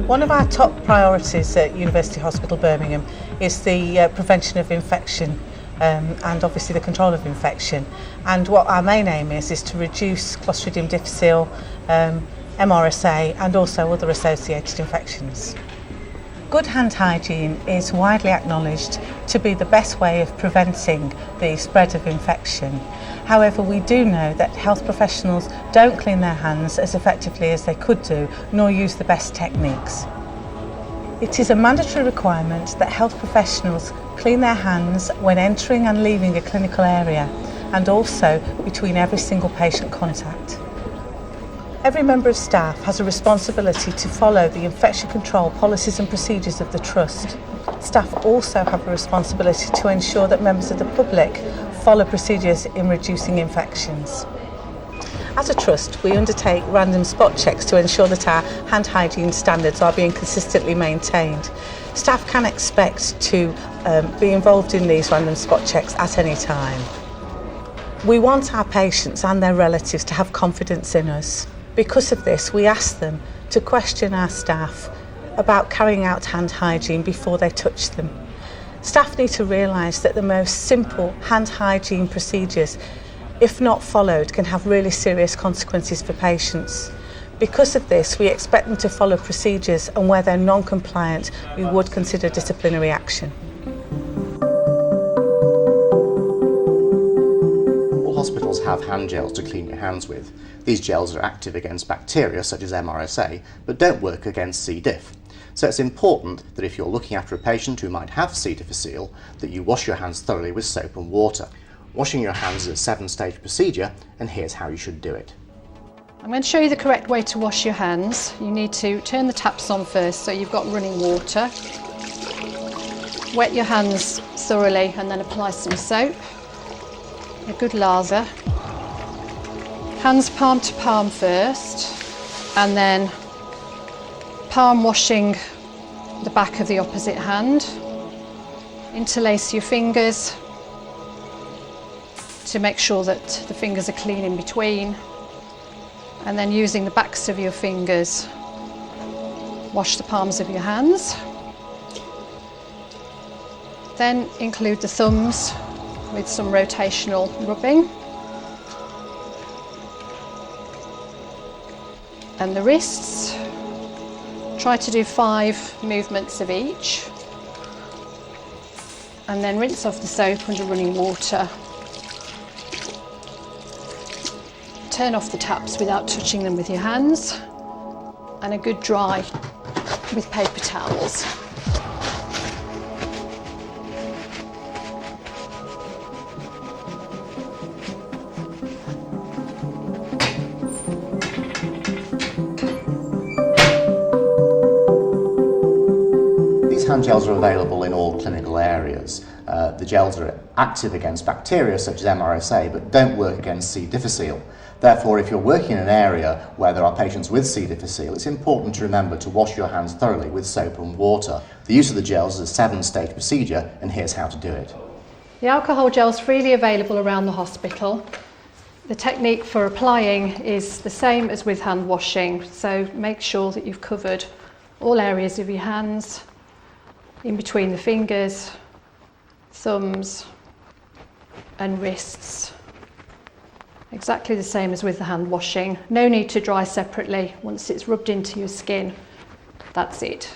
One of our top priorities at University Hospital Birmingham is the prevention of infection and obviously the control of infection. And what our main aim is to reduce Clostridium difficile, MRSA and also other associated infections. Good hand hygiene is widely acknowledged to be the best way of preventing the spread of infection. However, we do know that health professionals don't clean their hands as effectively as they could do, nor use the best techniques. It is a mandatory requirement that health professionals clean their hands when entering and leaving a clinical area, and also between every single patient contact. Every member of staff has a responsibility to follow the infection control policies and procedures of the Trust. Staff also have a responsibility to ensure that members of the public follow procedures in reducing infections. As a Trust, we undertake random spot checks to ensure that our hand hygiene standards are being consistently maintained. Staff can expect to be involved in these random spot checks at any time. We want our patients and their relatives to have confidence in us. Because of this, we ask them to question our staff about carrying out hand hygiene before they touch them. Staff need to realise that the most simple hand hygiene procedures, if not followed, can have really serious consequences for patients. Because of this, we expect them to follow procedures, and where they're non-compliant, we would consider disciplinary action. Hospitals have hand gels to clean your hands with. These gels are active against bacteria such as MRSA, but don't work against C. diff. So it's important that if you're looking after a patient who might have C. difficile, that you wash your hands thoroughly with soap and water. Washing your hands is a 7-stage procedure, and here's how you should do it. I'm going to show you the correct way to wash your hands. You need to turn the taps on first so you've got running water. Wet your hands thoroughly and then apply some soap. A good lather. Hands palm to palm first, and then palm washing the back of the opposite hand. Interlace your fingers to make sure that the fingers are clean in between, and then using the backs of your fingers, wash the palms of your hands. Then include the thumbs with some rotational rubbing, and the wrists. Try to do 5 movements of each, and then rinse off the soap under running water. Turn off the taps without touching them with your hands, and a good dry with paper towels. Hand gels are available in all clinical areas. The gels are active against bacteria such as MRSA, but don't work against C. difficile. Therefore, if you're working in an area where there are patients with C. difficile, it's important to remember to wash your hands thoroughly with soap and water. The use of the gels is a 7-stage procedure, and here's how to do it. The alcohol gel is freely available around the hospital. The technique for applying is the same as with hand washing, so make sure that you've covered all areas of your hands, in between the fingers, thumbs and wrists. Exactly the same as with the hand washing. No need to dry separately. Once it's rubbed into your skin, that's it.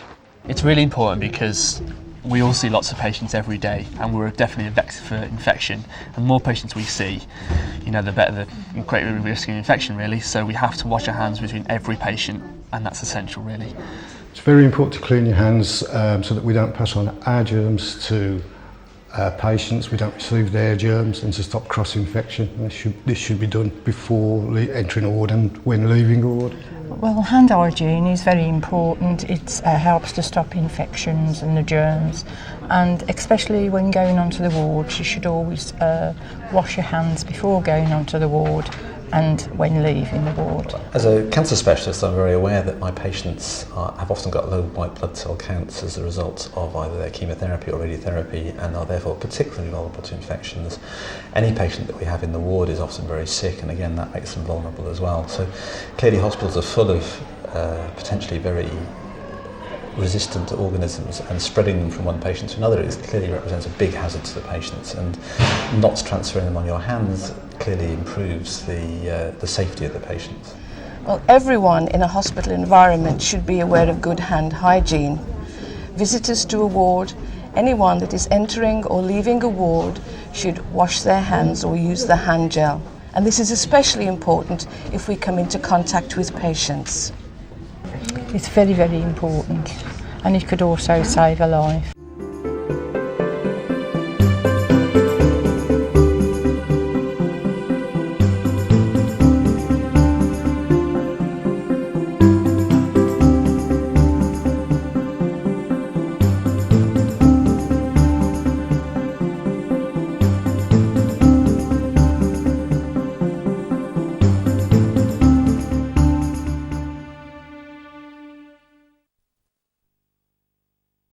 It's really important because we all see lots of patients every day, and we're definitely a vector for infection. And the more patients we see, the better the greater risk of infection, really. So we have to wash our hands between every patient, and that's essential, really. It's very important to clean your hands so that we don't pass on our germs to patients, we don't receive their germs, and to stop cross-infection. This should be done before entering a ward and when leaving a ward. Well, hand hygiene is very important. It helps to stop infections and the germs, and especially when going onto the wards, you should always wash your hands before going onto the ward and when leaving the ward. As a cancer specialist, I'm very aware that my patients have often got low white blood cell counts as a result of either their chemotherapy or radiotherapy, and are therefore particularly vulnerable to infections. Any patient that we have in the ward is often very sick, and again that makes them vulnerable as well. So clearly hospitals are full of potentially very resistant organisms and spreading them from one patient to another, it clearly represents a big hazard to the patients, and not transferring them on your hands clearly improves the safety of the patients. Well, everyone in a hospital environment should be aware of good hand hygiene. Visitors to a ward, anyone that is entering or leaving a ward should wash their hands or use the hand gel. And this is especially important if we come into contact with patients. It's very, very important, and it could also save a life.